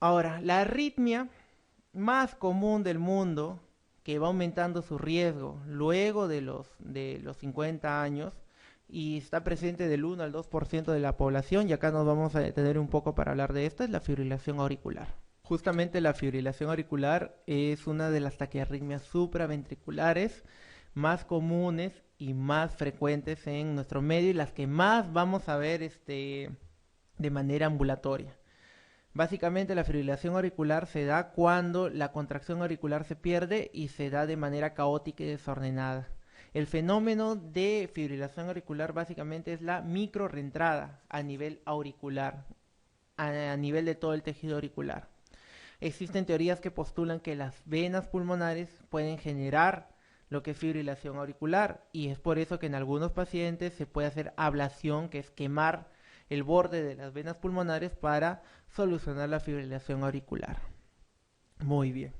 Ahora, la arritmia más común del mundo, que va aumentando su riesgo luego de los 50 años, y está presente del 1 al 2% de la población, y acá nos vamos a detener un poco para hablar de esto, es la fibrilación auricular. Justamente la fibrilación auricular es una de las taquiarritmias supraventriculares más comunes y más frecuentes en nuestro medio y las que más vamos a ver de manera ambulatoria. Básicamente la fibrilación auricular se da cuando la contracción auricular se pierde y se da de manera caótica y desordenada. El fenómeno de fibrilación auricular básicamente es la microrreentrada a nivel auricular, a nivel de todo el tejido auricular. Existen teorías que postulan que las venas pulmonares pueden generar lo que es fibrilación auricular y es por eso que en algunos pacientes se puede hacer ablación, que es quemar el borde de las venas pulmonares para solucionar la fibrilación auricular. Muy bien.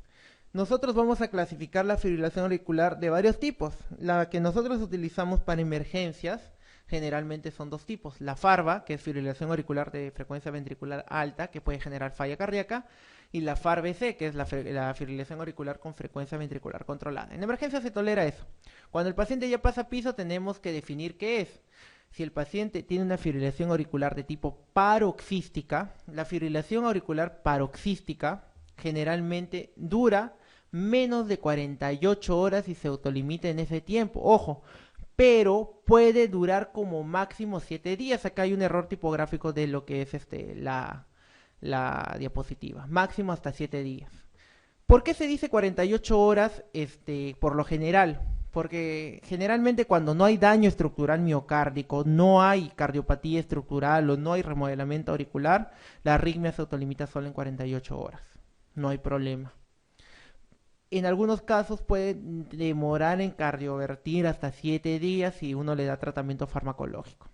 Nosotros vamos a clasificar la fibrilación auricular de varios tipos. La que nosotros utilizamos para emergencias generalmente son dos tipos. La FARVA, que es fibrilación auricular de frecuencia ventricular alta, que puede generar falla cardíaca, y la FARVC, que es la fibrilación auricular con frecuencia ventricular controlada. En emergencia se tolera eso. Cuando el paciente ya pasa piso, tenemos que definir qué es. Si el paciente tiene una fibrilación auricular de tipo paroxística, la fibrilación auricular paroxística generalmente dura menos de 48 horas y se autolimita en ese tiempo. Ojo, pero puede durar como máximo 7 días. Acá hay un error tipográfico de lo que es la diapositiva. Máximo hasta 7 días. ¿Por qué se dice 48 horas por lo general? Porque generalmente cuando no hay daño estructural miocárdico, no hay cardiopatía estructural o no hay remodelamiento auricular, la arritmia se autolimita solo en 48 horas. No hay problema. En algunos casos puede demorar en cardiovertir hasta 7 días si uno le da tratamiento farmacológico.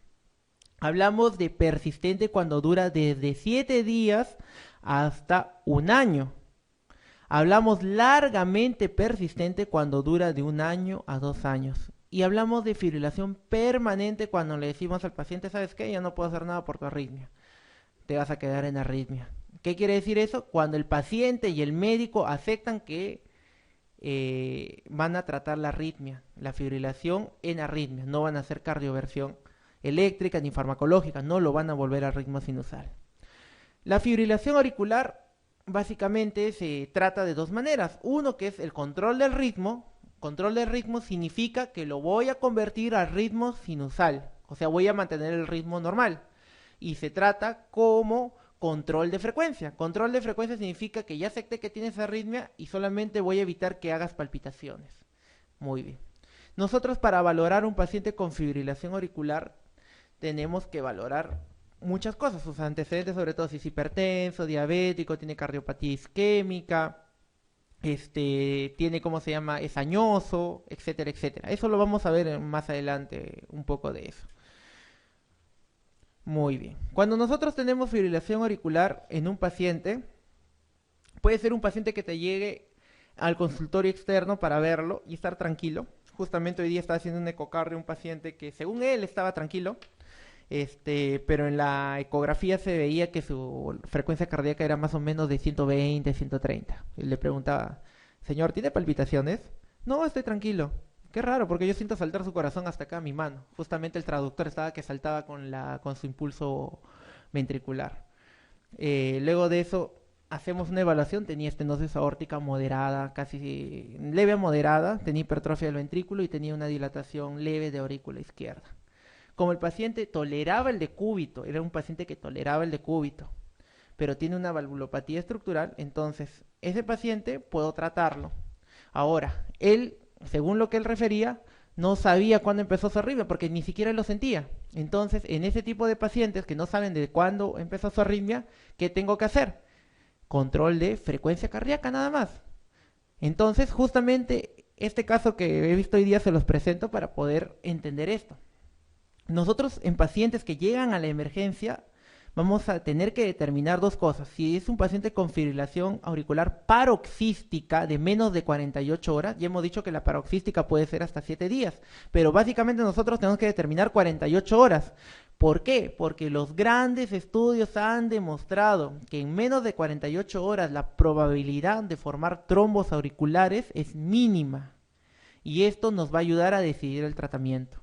Hablamos de persistente cuando dura desde 7 días hasta un año. Hablamos largamente persistente cuando dura de 1 año a 2 años. Y hablamos de fibrilación permanente cuando le decimos al paciente, ¿sabes qué? Ya no puedo hacer nada por tu arritmia. Te vas a quedar en arritmia. ¿Qué quiere decir eso? Cuando el paciente y el médico aceptan que van a tratar la arritmia, la fibrilación en arritmia. No van a hacer cardioversión eléctrica ni farmacológica. No lo van a volver a ritmo sinusal. La fibrilación auricular básicamente se trata de dos maneras. Uno que es el control del ritmo. Control del ritmo significa que lo voy a convertir al ritmo sinusal. O sea, voy a mantener el ritmo normal. Y se trata como control de frecuencia. Control de frecuencia significa que ya acepté que tienes arritmia y solamente voy a evitar que hagas palpitaciones. Muy bien. Nosotros para valorar un paciente con fibrilación auricular tenemos que valorar muchas cosas, sus antecedentes, sobre todo si es hipertenso, diabético, tiene cardiopatía isquémica, tiene, ¿cómo se llama?, es añoso, etcétera, etcétera. Eso lo vamos a ver más adelante, un poco de eso. Muy bien. Cuando nosotros tenemos fibrilación auricular en un paciente, puede ser un paciente que te llegue al consultorio externo para verlo y estar tranquilo. Justamente hoy día estaba haciendo un ecocardio un paciente que según él estaba tranquilo, pero en la ecografía se veía que su frecuencia cardíaca era más o menos de 120, 130. Y le preguntaba, señor, ¿tiene palpitaciones? No, estoy tranquilo. Qué raro, porque yo siento saltar su corazón hasta acá a mi mano. Justamente el traductor estaba que saltaba con su impulso ventricular. Luego de eso, hacemos una evaluación. Tenía estenosis aórtica moderada, casi leve a moderada. Tenía hipertrofia del ventrículo y tenía una dilatación leve de aurícula izquierda. Como el paciente toleraba el decúbito, era un paciente que toleraba el decúbito, pero tiene una valvulopatía estructural, entonces ese paciente puedo tratarlo. Ahora, él, según lo que él refería, no sabía cuándo empezó su arritmia porque ni siquiera lo sentía. Entonces, en ese tipo de pacientes que no saben de cuándo empezó su arritmia, ¿qué tengo que hacer? Control de frecuencia cardíaca nada más. Entonces, justamente este caso que he visto hoy día se los presento para poder entender esto. Nosotros en pacientes que llegan a la emergencia vamos a tener que determinar dos cosas. Si es un paciente con fibrilación auricular paroxística de menos de 48 horas, ya hemos dicho que la paroxística puede ser hasta 7 días, pero básicamente nosotros tenemos que determinar 48 horas. ¿Por qué? Porque los grandes estudios han demostrado que en menos de 48 horas la probabilidad de formar trombos auriculares es mínima. Y esto nos va a ayudar a decidir el tratamiento.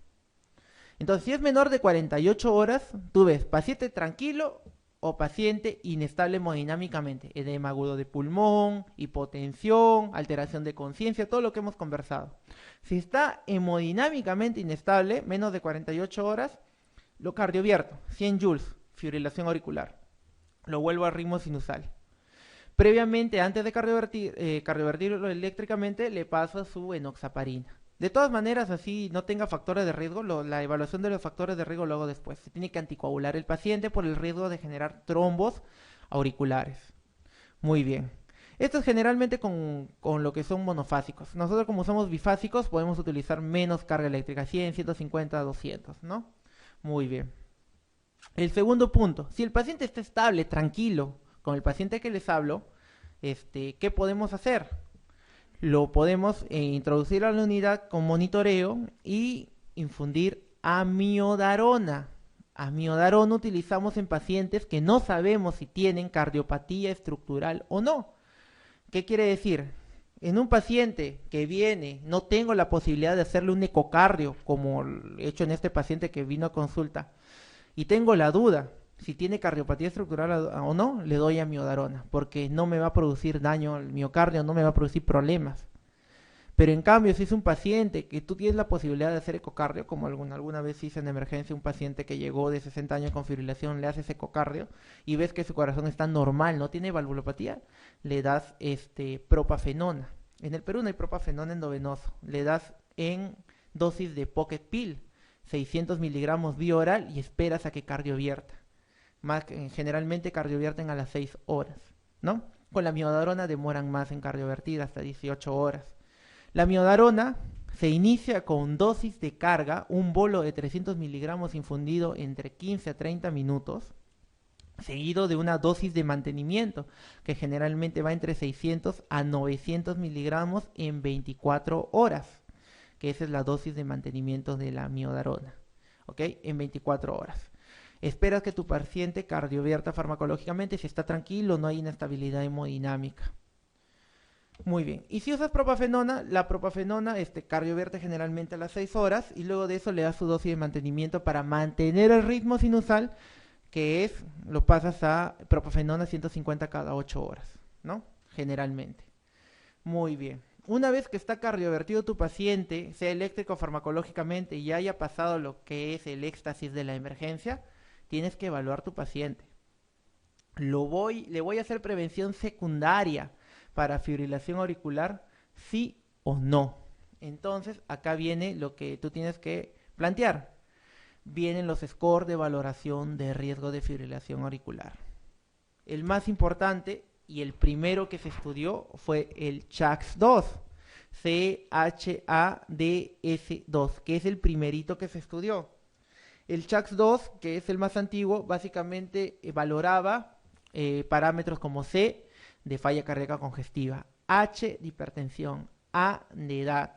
Entonces, si es menor de 48 horas, tú ves paciente tranquilo o paciente inestable hemodinámicamente. Edema agudo de pulmón, hipotensión, alteración de conciencia, todo lo que hemos conversado. Si está hemodinámicamente inestable, menos de 48 horas, lo cardiovierto, 100 joules, fibrilación auricular. Lo vuelvo a ritmo sinusal. Previamente, antes de cardiovertirlo eléctricamente, le paso su enoxaparina. De todas maneras, así no tenga factores de riesgo, la evaluación de los factores de riesgo lo hago después. Se tiene que anticoagular el paciente por el riesgo de generar trombos auriculares. Muy bien. Esto es generalmente con lo que son monofásicos. Nosotros, como somos bifásicos, podemos utilizar menos carga eléctrica, 100, 150, 200, ¿no? Muy bien. El segundo punto, si el paciente está estable, tranquilo, con el paciente que les hablo, ¿qué podemos hacer? Lo podemos introducir a la unidad con monitoreo y infundir amiodarona. Amiodarona utilizamos en pacientes que no sabemos si tienen cardiopatía estructural o no. ¿Qué quiere decir? En un paciente que viene, no tengo la posibilidad de hacerle un ecocardio, como he hecho en este paciente que vino a consulta, y tengo la duda si tiene cardiopatía estructural o no, le doy amiodarona, porque no me va a producir daño al miocardio, no me va a producir problemas. Pero en cambio, si es un paciente que tú tienes la posibilidad de hacer ecocardio, como alguna vez hice en emergencia un paciente que llegó de 60 años con fibrilación, le haces ecocardio y ves que su corazón está normal, no tiene valvulopatía, le das propafenona. En el Perú no hay propafenona endovenoso, le das en dosis de pocket pill, 600 miligramos vía oral y esperas a que cardiovierta. Generalmente cardiovierten a las 6 horas, ¿no? Con la miodarona demoran más en cardiovertir, hasta 18 horas. La miodarona se inicia con dosis de carga, un bolo de 300 miligramos infundido entre 15 a 30 minutos, seguido de una dosis de mantenimiento, que generalmente va entre 600 a 900 miligramos en 24 horas, que esa es la dosis de mantenimiento de la miodarona, ¿ok? En 24 horas. Esperas que tu paciente cardiovierta farmacológicamente, si está tranquilo, no hay inestabilidad hemodinámica. Muy bien. Y si usas propafenona, la propafenona cardiovierte generalmente a las 6 horas y luego de eso le das su dosis de mantenimiento para mantener el ritmo sinusal, que es, lo pasas a propafenona 150 cada 8 horas, ¿no? Generalmente. Muy bien. Una vez que está cardiovertido tu paciente, sea eléctrico farmacológicamente y haya pasado lo que es el éxtasis de la emergencia, tienes que evaluar tu paciente. Le voy a hacer prevención secundaria para fibrilación auricular, sí o no. Entonces, acá viene lo que tú tienes que plantear. Vienen los scores de valoración de riesgo de fibrilación auricular. El más importante y el primero que se estudió fue el CHADS-2, CHADS-2, que es el primerito que se estudió. El CHADS-2, que es el más antiguo, básicamente valoraba parámetros como C, de falla cardíaca congestiva, H de hipertensión, A de edad,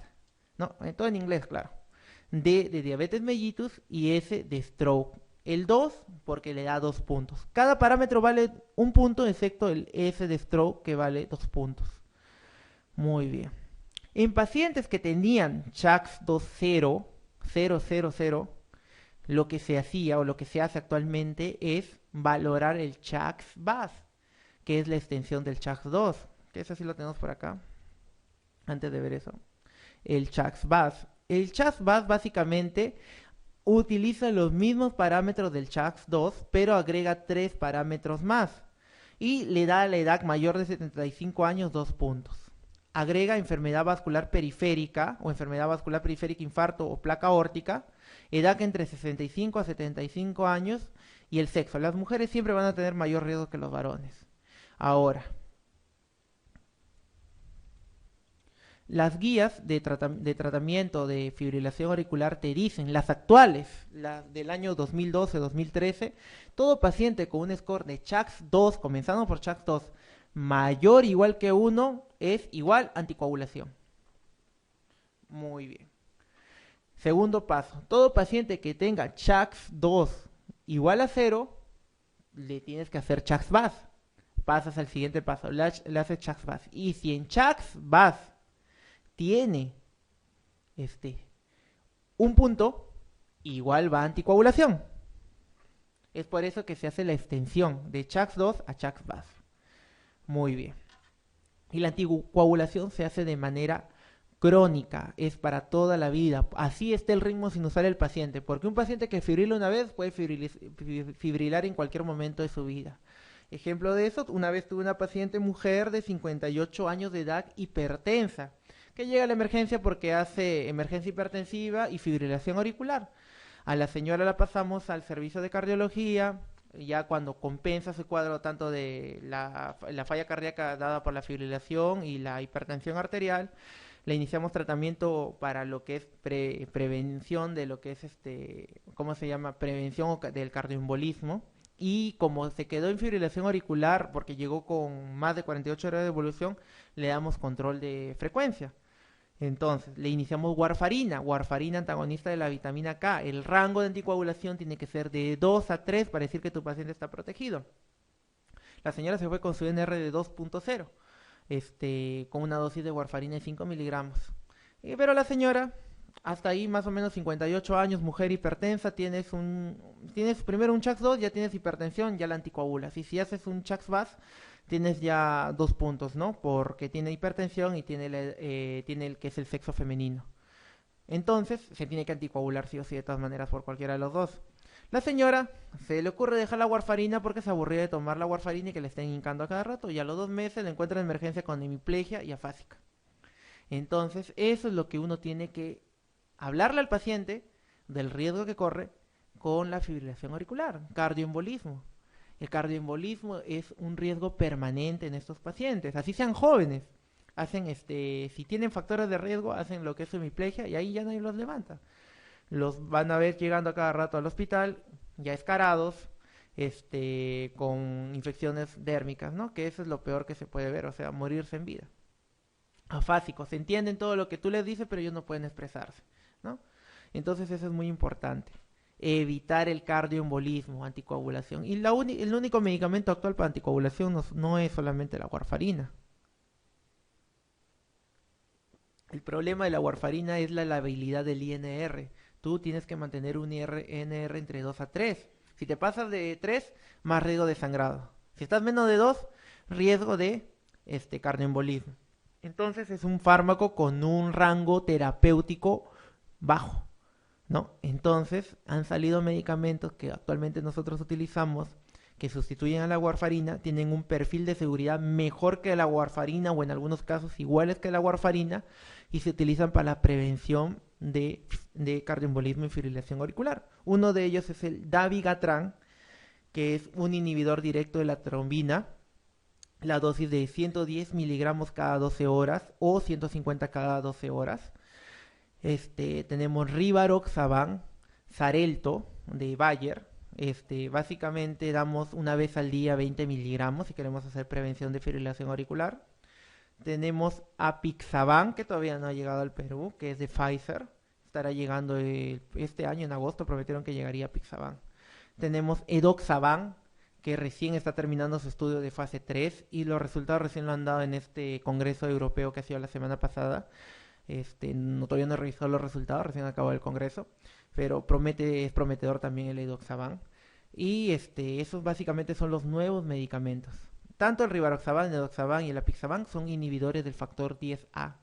no, todo en inglés, claro, D de diabetes mellitus y S de stroke. El 2 porque le da 2 puntos. Cada parámetro vale un punto, excepto el S de stroke que vale 2 puntos. Muy bien. En pacientes que tenían CHADS-2 0, lo que se hacía o lo que se hace actualmente es valorar el CHADS-VAS, que es la extensión del CHADS-2, que eso sí lo tenemos por acá, antes de ver eso. El CHADS-VAS. El CHADS-VAS básicamente utiliza los mismos parámetros del CHADS-2, pero agrega 3 parámetros más y le da a la edad mayor de 75 años 2 puntos. Agrega enfermedad vascular periférica o enfermedad vascular periférica, infarto o placa aórtica, edad entre 65 a 75 años y el sexo. Las mujeres siempre van a tener mayor riesgo que los varones. Ahora, las guías de tratamiento de fibrilación auricular te dicen, las actuales, las del año 2012-2013, todo paciente con un score de CHADS-2, comenzando por CHADS-2, mayor o igual que 1, es igual anticoagulación. Muy bien. Segundo paso, todo paciente que tenga CHADS-2 igual a cero, le tienes que hacer Chaks-Baz. Pasas al siguiente paso, le haces Chaks-Baz. Y si en Chaks-Baz tiene un punto, igual va a anticoagulación. Es por eso que se hace la extensión de Chaks-2 a Chaks-Baz. Muy bien. Y la anticoagulación se hace de manera crónica, es para toda la vida. Así está el ritmo sinusal del paciente, porque un paciente que fibrila una vez puede fibrilar en cualquier momento de su vida. Ejemplo de eso, una vez tuve una paciente mujer de 58 años de edad, hipertensa, que llega a la emergencia porque hace emergencia hipertensiva y fibrilación auricular. A la señora la pasamos al servicio de cardiología, ya cuando compensa ese cuadro tanto de la falla cardíaca dada por la fibrilación y la hipertensión arterial. Le iniciamos tratamiento para lo que es prevención de lo que es ¿cómo se llama? Prevención del cardioembolismo. Y como se quedó en fibrilación auricular porque llegó con más de 48 horas de evolución, le damos control de frecuencia. Entonces, le iniciamos warfarina antagonista de la vitamina K. El rango de anticoagulación tiene que ser de 2 a 3 para decir que tu paciente está protegido. La señora se fue con su NR de 2.0. Con una dosis de warfarina de 5 miligramos. Pero la señora, hasta ahí más o menos 58 años, mujer hipertensa, tienes primero un Chaks-2, ya tienes hipertensión, ya la anticoagulas. Y si haces un Chaks-Baz, tienes ya 2 puntos, ¿no? Porque tiene hipertensión y tiene el que es el sexo femenino. Entonces, se tiene que anticoagular sí o sí de todas maneras por cualquiera de los dos. La señora se le ocurre dejar la warfarina porque se aburría de tomar la warfarina y que le estén hincando a cada rato, y a los 2 meses le encuentra en emergencia con hemiplegia y afásica. Entonces, eso es lo que uno tiene que hablarle al paciente del riesgo que corre con la fibrilación auricular, cardioembolismo. El cardioembolismo es un riesgo permanente en estos pacientes, así sean jóvenes. Hacen si tienen factores de riesgo, hacen lo que es hemiplegia y ahí ya nadie los levanta. Los van a ver llegando a cada rato al hospital, ya escarados, con infecciones dérmicas, ¿no? Que eso es lo peor que se puede ver, o sea, morirse en vida. Afásicos, entienden todo lo que tú les dices, pero ellos no pueden expresarse, ¿no? Entonces eso es muy importante. Evitar el cardioembolismo, anticoagulación. Y el único medicamento actual para anticoagulación no es solamente la warfarina. El problema de la warfarina es la labilidad del INR. Tú tienes que mantener un INR entre 2 a 3. Si te pasas de 3, más riesgo de sangrado. Si estás menos de 2, riesgo de cardioembolismo. Entonces es un fármaco con un rango terapéutico bajo, ¿no? Entonces han salido medicamentos que actualmente nosotros utilizamos que sustituyen a la warfarina, tienen un perfil de seguridad mejor que la warfarina o en algunos casos iguales que la warfarina y se utilizan para la prevención de cardioembolismo y fibrilación auricular. Uno de ellos es el dabigatran, que es un inhibidor directo de la trombina, la dosis de 110 miligramos cada 12 horas o 150 cada 12 horas. Tenemos Rivaroxaban, Xarelto de Bayer. Básicamente damos una vez al día 20 miligramos si queremos hacer prevención de fibrilación auricular. Tenemos Apixaban, que todavía no ha llegado al Perú, que es de Pfizer. Estará llegando este año, en agosto, prometieron que llegaría Apixaban. Tenemos Edoxaban, que recién está terminando su estudio de fase 3 y los resultados recién lo han dado en este congreso europeo que ha sido la semana pasada. Todavía no he revisado los resultados, recién acabó el congreso, pero es prometedor también el Edoxaban. Y esos básicamente son los nuevos medicamentos. Tanto el Rivaroxaban, el Edoxaban y el Apixaban son inhibidores del factor 10A.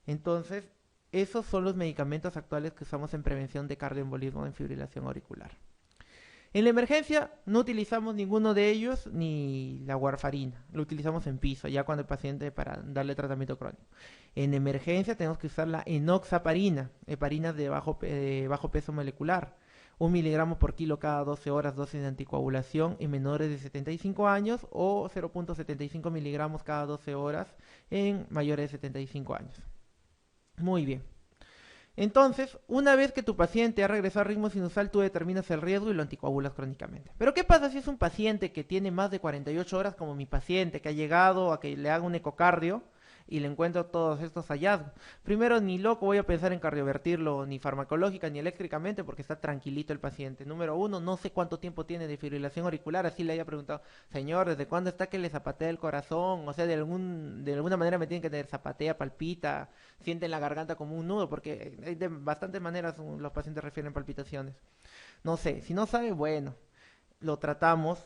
Entonces, esos son los medicamentos actuales que usamos en prevención de cardioembolismo en fibrilación auricular. En la emergencia no utilizamos ninguno de ellos ni la warfarina, lo utilizamos en piso, ya cuando el paciente para darle tratamiento crónico. En emergencia tenemos que usar la enoxaparina, heparinas de bajo peso molecular, 1 miligramo por kilo cada 12 horas, dosis de anticoagulación en menores de 75 años o 0.75 miligramos cada 12 horas en mayores de 75 años. Muy bien. Entonces, una vez que tu paciente ha regresado al ritmo sinusal, tú determinas el riesgo y lo anticoagulas crónicamente. Pero ¿qué pasa si es un paciente que tiene más de 48 horas, como mi paciente, que ha llegado a que le haga un ecocardio y le encuentro todos estos hallazgos. Primero, ni loco voy a pensar en cardiovertirlo ni farmacológica ni eléctricamente porque está tranquilito el paciente. Número uno, no sé cuánto tiempo tiene de fibrilación auricular, así le haya preguntado, señor, ¿desde cuándo está que le zapatea el corazón? O sea, de alguna manera me tienen que tener zapatea, palpita, siente en la garganta como un nudo, porque hay de bastantes maneras los pacientes refieren palpitaciones. No sé, si no sabe, bueno, lo tratamos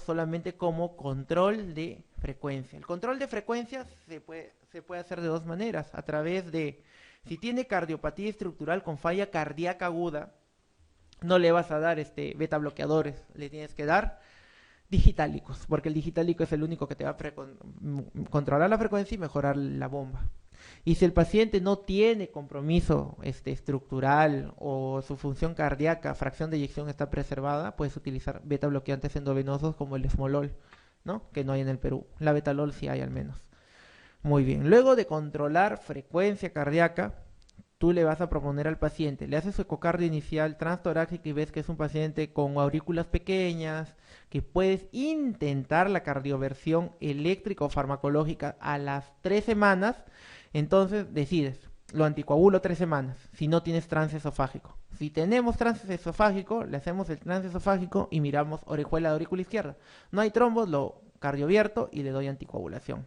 solamente como control de frecuencia. El control de frecuencia se puede hacer de dos maneras, a través de, si tiene cardiopatía estructural con falla cardíaca aguda, no le vas a dar beta bloqueadores, le tienes que dar digitálicos, porque el digitálico es el único que te va a controlar la frecuencia y mejorar la bomba. Y si el paciente no tiene compromiso estructural o su función cardíaca, fracción de eyección está preservada, puedes utilizar beta bloqueantes endovenosos como el esmolol, ¿no? Que no hay en el Perú. La betalol sí hay al menos. Muy bien. Luego de controlar frecuencia cardíaca, tú le vas a proponer al paciente, le haces su ecocardio inicial transtorácica y ves que es un paciente con aurículas pequeñas, que puedes intentar la cardioversión eléctrica o farmacológica a las 3 semanas, entonces decides, lo anticoagulo 3 semanas, si no tienes trance esofágico. Si tenemos trance esofágico, le hacemos el trance esofágico y miramos orejuela de aurícula izquierda. No hay trombos, lo cardiovierto y le doy anticoagulación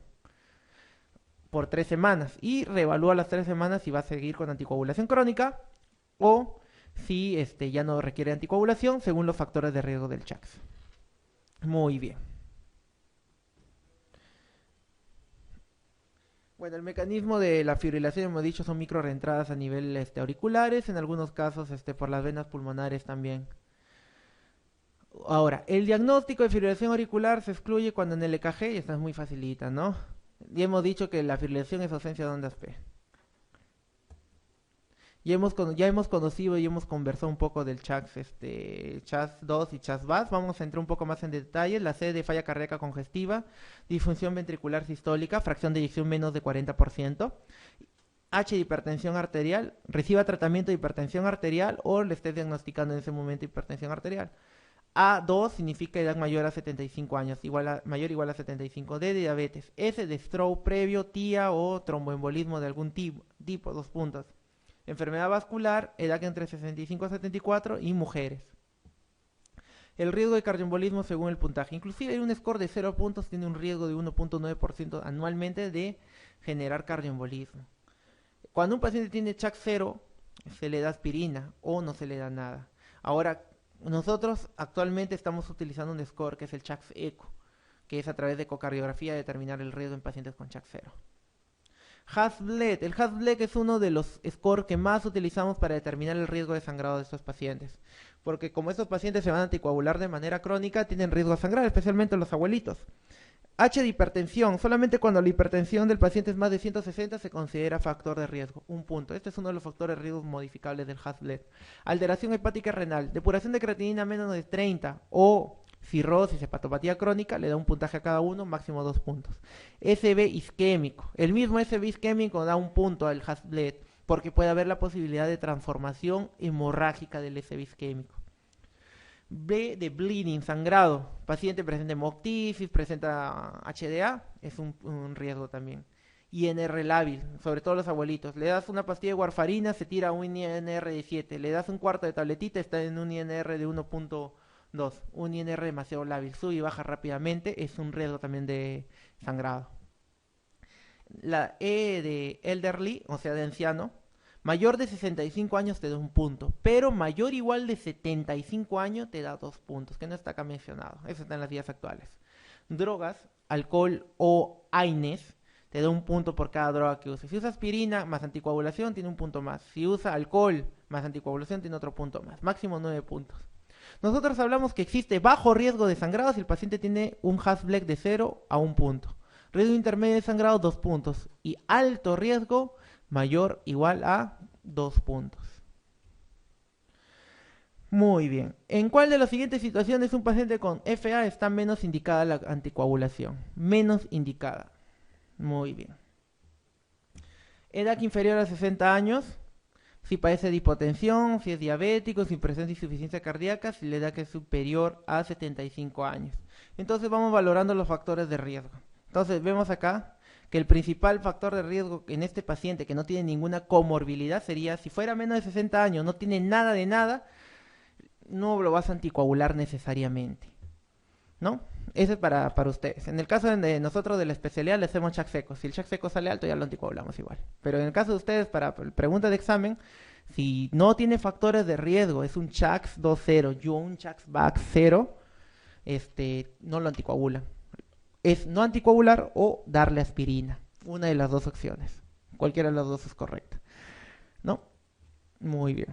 por 3 semanas y reevalúa las 3 semanas si va a seguir con anticoagulación crónica o si ya no requiere anticoagulación según los factores de riesgo del CHACS. Muy bien. Bueno, el mecanismo de la fibrilación, hemos dicho, son micro reentradas a nivel auriculares, en algunos casos por las venas pulmonares también. Ahora, el diagnóstico de fibrilación auricular se excluye cuando en el EKG, y esta es muy facilita, ¿no? Ya hemos dicho que la fibrilación es ausencia de ondas P. Ya hemos conocido y hemos conversado un poco del CHACS, CHAS2 y CHAS-VAS. Vamos a entrar un poco más en detalle. La C de falla cardíaca congestiva, disfunción ventricular sistólica, fracción de eyección menos de 40%. H de hipertensión arterial, reciba tratamiento de hipertensión arterial o le estés diagnosticando en ese momento hipertensión arterial. A2 significa edad mayor a 75 años, mayor o igual a 75. D de diabetes. S de stroke previo, TIA o tromboembolismo de algún tipo, 2 puntos. Enfermedad vascular, edad entre 65 a 74 y mujeres. El riesgo de cardioembolismo según el puntaje. Inclusive un score de 0 puntos tiene un riesgo de 1.9% anualmente de generar cardioembolismo. Cuando un paciente tiene CHAC 0, se le da aspirina o no se le da nada. Ahora, nosotros actualmente estamos utilizando un score que es el CHACS ECO, que es a través de ecocardiografía determinar el riesgo en pacientes con CHAC 0. Hasbled. El Hasbled es uno de los scores que más utilizamos para determinar el riesgo de sangrado de estos pacientes. Porque como estos pacientes se van a anticoagular de manera crónica, tienen riesgo de sangrar, especialmente los abuelitos. H de hipertensión. Solamente cuando la hipertensión del paciente es más de 160 se considera factor de riesgo. 1 punto. Este es uno de los factores de riesgo modificables del Hasbled. Alteración hepática renal. Depuración de creatinina menos de 30 o cirrosis, hepatopatía crónica, le da un puntaje a cada uno, máximo 2 puntos. SB isquémico. El mismo SB isquémico da 1 punto al Hasbled porque puede haber la posibilidad de transformación hemorrágica del SB isquémico. B de bleeding, sangrado. Paciente presenta hemoptisis, presenta HDA, es un riesgo también. INR lábil, sobre todo los abuelitos. Le das una pastilla de warfarina, se tira un INR de 7. Le das un cuarto de tabletita, está en un INR de 1.2. Un INR demasiado lábil, sube y baja rápidamente, es un riesgo también de sangrado. La E de elderly, o sea de anciano. Mayor de 65 años te da 1 punto, pero mayor igual de 75 años te da 2 puntos, que no está acá mencionado. Eso está en las guías actuales. Drogas, alcohol o AINES, te da 1 punto por cada droga que uses. Si usa aspirina más anticoagulación, tiene 1 punto más. Si usa alcohol más anticoagulación, tiene otro punto más. Máximo 9 puntos. Nosotros hablamos que existe bajo riesgo de sangrado si el paciente tiene un Hasbled de 0 a 1 punto. Riesgo intermedio de sangrado, 2 puntos. Y alto riesgo, mayor o igual a 2 puntos. Muy bien. ¿En cuál de las siguientes situaciones un paciente con FA está menos indicada la anticoagulación? Menos indicada. Muy bien. Edad inferior a 60 años. Si padece de hipotensión, si es diabético, si presenta insuficiencia cardíaca, si la edad que es superior a 75 años. Entonces vamos valorando los factores de riesgo. Entonces vemos acá que el principal factor de riesgo en este paciente que no tiene ninguna comorbilidad sería, si fuera menos de 60 años, no tiene nada de nada, no lo vas a anticoagular necesariamente, ¿no? Eso es para ustedes. En el caso de nosotros de la especialidad le hacemos check seco. Si el check seco sale alto ya lo anticoagulamos igual. Pero en el caso de ustedes, para preguntas de examen, si no tiene factores de riesgo, es un CHACS 2.0 y un CHACS BAC 0, no lo anticoagulan. Es no anticoagular o darle aspirina. Una de las dos opciones. Cualquiera de las dos es correcta, ¿no? Muy bien.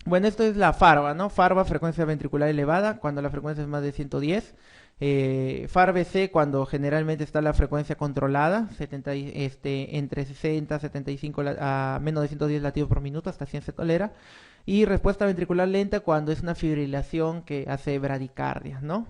Bueno, esto es la FARVA, ¿no? FARVA, frecuencia ventricular elevada, cuando la frecuencia es más de 110. FARVC, cuando generalmente está la frecuencia controlada, entre 60 75 a menos de 110 latidos por minuto, hasta 100 se tolera. Y respuesta ventricular lenta, cuando es una fibrilación que hace bradicardia, ¿no?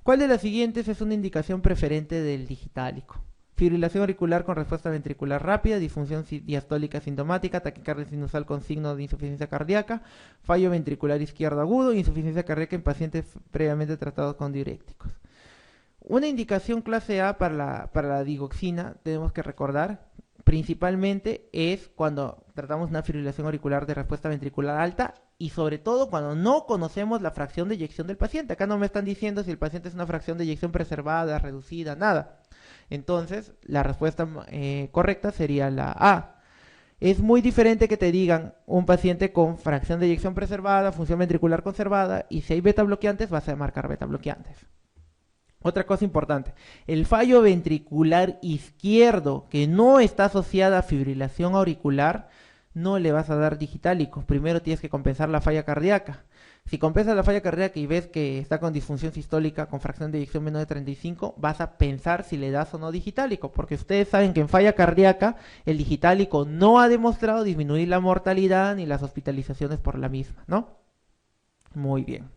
¿Cuál de las siguientes es una indicación preferente del digitálico? Fibrilación auricular con respuesta ventricular rápida, disfunción diastólica sintomática, taquicardia sinusal con signo de insuficiencia cardíaca, fallo ventricular izquierdo agudo, insuficiencia cardíaca en pacientes previamente tratados con diuréticos. Una indicación clase A para la digoxina, tenemos que recordar, principalmente es cuando tratamos una fibrilación auricular de respuesta ventricular alta y sobre todo cuando no conocemos la fracción de eyección del paciente. Acá no me están diciendo si el paciente es una fracción de eyección preservada, reducida, nada. Entonces, la respuesta correcta sería la A. Es muy diferente que te digan un paciente con fracción de eyección preservada, función ventricular conservada, y si hay beta bloqueantes, vas a marcar beta bloqueantes. Otra cosa importante, el fallo ventricular izquierdo que no está asociada a fibrilación auricular, no le vas a dar digitálico. Primero tienes que compensar la falla cardíaca. Si compensas la falla cardíaca y ves que está con disfunción sistólica con fracción de eyección menor de 35, vas a pensar si le das o no digitálico, porque ustedes saben que en falla cardíaca el digitálico no ha demostrado disminuir la mortalidad ni las hospitalizaciones por la misma, ¿no? Muy bien.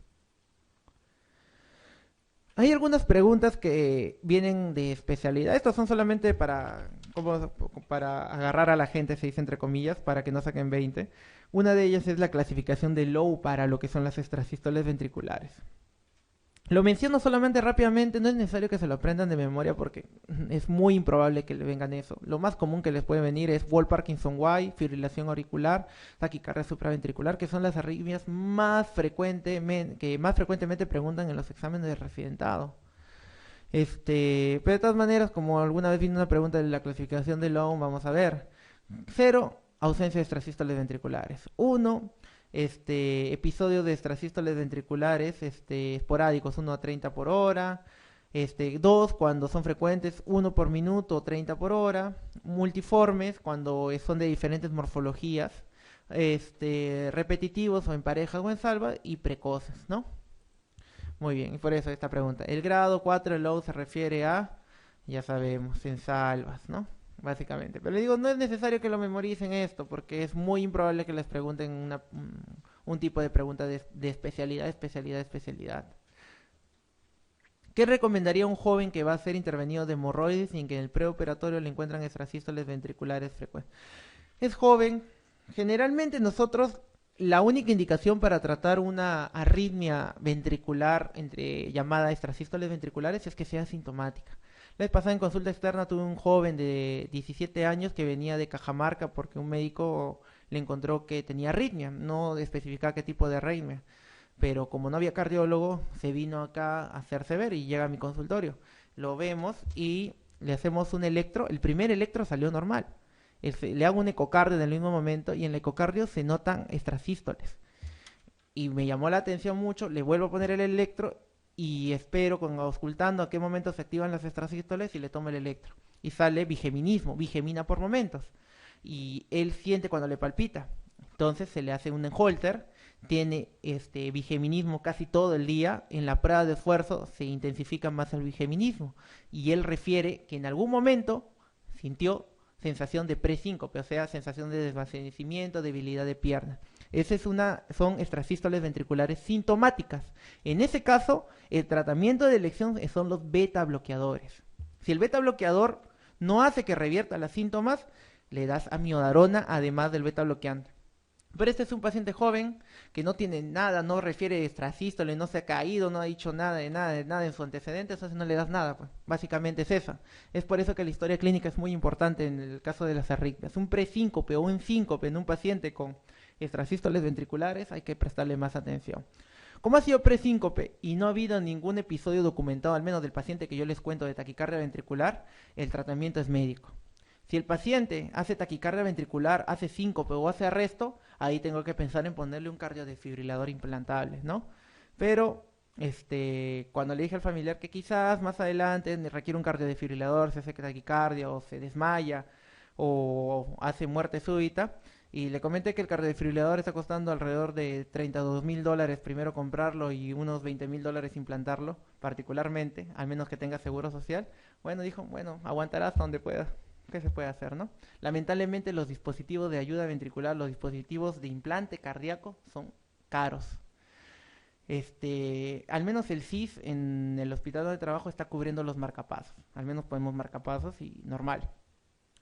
Hay algunas preguntas que vienen de especialidad. Estas son solamente para agarrar a la gente, se dice entre comillas, para que no saquen 20. Una de ellas es la clasificación de Low para lo que son las extrasístoles ventriculares. Lo menciono solamente rápidamente, no es necesario que se lo aprendan de memoria porque es muy improbable que le vengan eso. Lo más común que les puede venir es Wall Parkinson White, fibrilación auricular, taquicardia supraventricular, que son las arritmias que más frecuentemente preguntan en los exámenes de residentado. Pero de todas maneras, como alguna vez vino una pregunta de la clasificación de Low, vamos a ver. 0, ausencia de extrasístoles ventriculares. 1, episodio de extrasístoles ventriculares esporádicos, 1 a 30 por hora. 2, cuando son frecuentes, 1 por minuto o 30 por hora. Multiformes, cuando son de diferentes morfologías. Repetitivos o en parejas o en salva. Y precoces, ¿no? Muy bien, y por eso esta pregunta. El grado 4 de Low se refiere a, ya sabemos, en salvas, ¿no? Básicamente. Pero le digo, no es necesario que lo memoricen esto, porque es muy improbable que les pregunten un tipo de pregunta de especialidad. ¿Qué recomendaría a un joven que va a ser intervenido de hemorroides y en que en el preoperatorio le encuentran extrasístoles ventriculares frecuentes? Es joven. Generalmente nosotros, la única indicación para tratar una arritmia ventricular llamada extrasístoles ventriculares es que sea sintomática. La vez pasada en consulta externa tuve un joven de 17 años que venía de Cajamarca porque un médico le encontró que tenía arritmia, no especificaba qué tipo de arritmia, pero como no había cardiólogo, se vino acá a hacerse ver y llega a mi consultorio. Lo vemos y le hacemos un electro, el primer electro salió normal. Le hago un ecocardio en el mismo momento y en el ecocardio se notan extrasístoles. Y me llamó la atención mucho, le vuelvo a poner el electro y espero auscultando a qué momento se activan las extrasístoles y le tomo el electro. Y sale bigeminismo, bigemina por momentos. Y él siente cuando le palpita. Entonces se le hace un Holter, tiene bigeminismo casi todo el día. En la prueba de esfuerzo se intensifica más el bigeminismo. Y él refiere que en algún momento sintió sensación de presíncope, o sea, sensación de desvanecimiento, debilidad de pierna. Son extrasístoles ventriculares sintomáticas. En ese caso, el tratamiento de elección son los beta bloqueadores. Si el beta bloqueador no hace que revierta los síntomas, le das amiodarona además del beta bloqueante. Pero este es un paciente joven que no tiene nada, no refiere extrasístole, no se ha caído, no ha dicho nada de nada en su antecedente, entonces no le das nada, pues. Básicamente es esa. Es por eso que la historia clínica es muy importante en el caso de las arritmias. Un presíncope o un síncope en un paciente con extrasístoles ventriculares hay que prestarle más atención. Como ha sido presíncope y no ha habido ningún episodio documentado, al menos del paciente que yo les cuento de taquicardia ventricular, el tratamiento es médico. Si el paciente hace taquicardia ventricular, hace síncope o hace arresto, ahí tengo que pensar en ponerle un cardiodesfibrilador implantable, ¿no? Pero cuando le dije al familiar que quizás más adelante requiere un cardiodesfibrilador, se hace taquicardia o se desmaya o hace muerte súbita, y le comenté que el cardiodesfibrilador está costando alrededor de $32.000 primero comprarlo y unos $20.000 implantarlo, particularmente, al menos que tenga seguro social. Bueno, dijo, bueno, aguantará hasta donde pueda. ¿Qué se puede hacer, no? Lamentablemente los dispositivos de ayuda ventricular, los dispositivos de implante cardíaco son caros. Al menos el CIS en el hospital donde trabajo está cubriendo los marcapasos. Al menos podemos marcapasos y normal.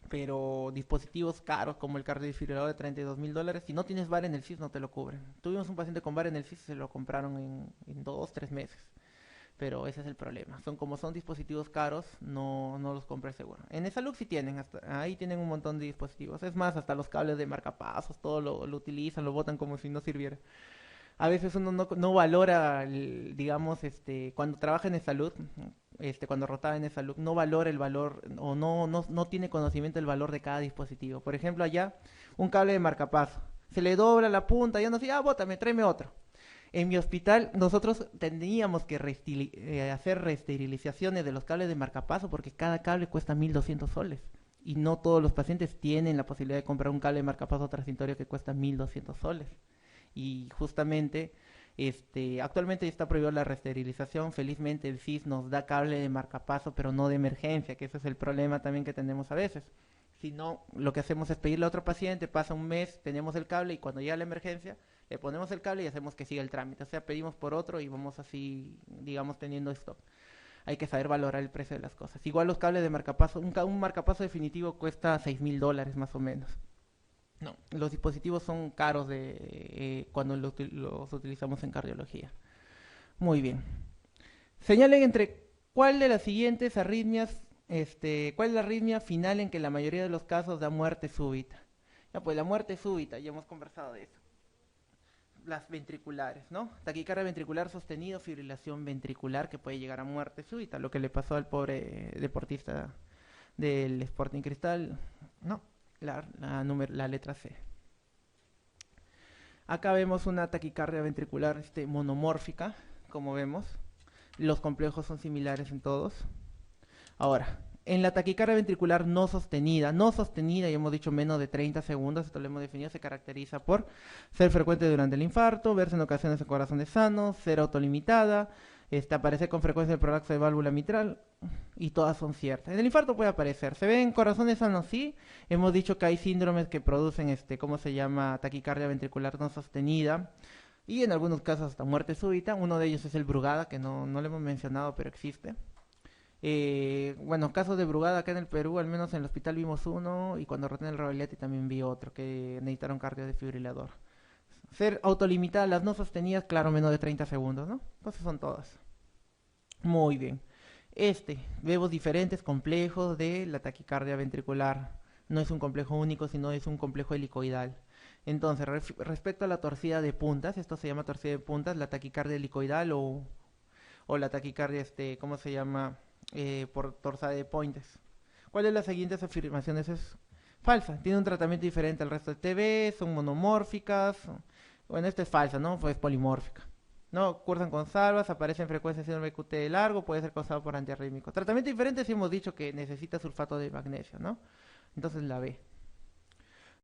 Pero dispositivos caros como el cardiodesfibrilador de $32.000, si no tienes VAR en el CIS no te lo cubren. Tuvimos un paciente con VAR en el CIS y se lo compraron en 2, 3 meses. Pero ese es el problema. Son dispositivos caros, no los compres seguro. En Esalux sí tienen, ahí tienen un montón de dispositivos. Es más, hasta los cables de marcapasos, todo lo utilizan, lo botan como si no sirviera. A veces uno no valora, digamos, cuando trabaja en salud, cuando rotaba en salud, no valora el valor o no tiene conocimiento del valor de cada dispositivo. Por ejemplo, allá, un cable de marcapaso. Se le dobla la punta, ya no sé, bótame, tráeme otro. En mi hospital nosotros teníamos que hacer reesterilizaciones de los cables de marcapaso porque cada cable cuesta 1.200 soles. Y no todos los pacientes tienen la posibilidad de comprar un cable de marcapaso transitorio que cuesta 1.200 soles. Y justamente, actualmente ya está prohibida la reesterilización. Felizmente el CIS nos da cable de marcapaso, pero no de emergencia, que ese es el problema también que tenemos a veces. Si no, lo que hacemos es pedirle a otro paciente, pasa un mes, tenemos el cable y cuando llega la emergencia, le ponemos el cable y hacemos que siga el trámite. O sea, pedimos por otro y vamos así, digamos, teniendo stock. Hay que saber valorar el precio de las cosas. Igual los cables de marcapaso, un marcapaso definitivo cuesta $6.000 más o menos. No, los dispositivos son caros cuando los utilizamos en cardiología. Muy bien. Señalen entre cuál de las siguientes arritmias, cuál es la arritmia final en que la mayoría de los casos da muerte súbita. Ya pues la muerte súbita, ya hemos conversado de eso. Las ventriculares, ¿no? Taquicardia ventricular sostenido, fibrilación ventricular que puede llegar a muerte súbita, lo que le pasó al pobre deportista del Sporting Cristal, ¿no? La letra C. Acá vemos una taquicardia ventricular monomórfica, como vemos. Los complejos son similares en todos. Ahora, en la taquicardia ventricular no sostenida, y hemos dicho menos de 30 segundos, esto lo hemos definido, se caracteriza por ser frecuente durante el infarto, verse en ocasiones en corazones sanos, ser autolimitada, aparecer con frecuencia el prolapso de válvula mitral, y todas son ciertas. En el infarto puede aparecer, se ve en corazones sanos, sí, hemos dicho que hay síndromes que producen, ¿cómo se llama? Taquicardia ventricular no sostenida, y en algunos casos hasta muerte súbita. Uno de ellos es el Brugada, que no lo hemos mencionado, pero existe. Bueno, casos de Brugada acá en el Perú, al menos en el hospital vimos uno, y cuando roté en el Rovelletti también vi otro, que necesitaron cardiodesfibrilador. Ser autolimitada, las no sostenidas, claro, menos de 30 segundos, ¿no? Entonces son todas. Muy bien. Vemos diferentes complejos de la taquicardia ventricular. No es un complejo único, sino es un complejo helicoidal. Entonces, respecto a la torcida de puntas, esto se llama torcida de puntas, la taquicardia helicoidal o la taquicardia, ¿cómo se llama? Por torsada de Pointes. ¿Cuál de las siguientes afirmaciones es falsa? Tiene un tratamiento diferente al resto de TB, son monomórficas. Bueno, esta es falsa, ¿no? Pues polimórfica. No, cursan con salvas, aparece en frecuencia síndrome QT de largo, puede ser causado por antiarrítmico. Tratamiento diferente si hemos dicho que necesita sulfato de magnesio, ¿no? Entonces la B.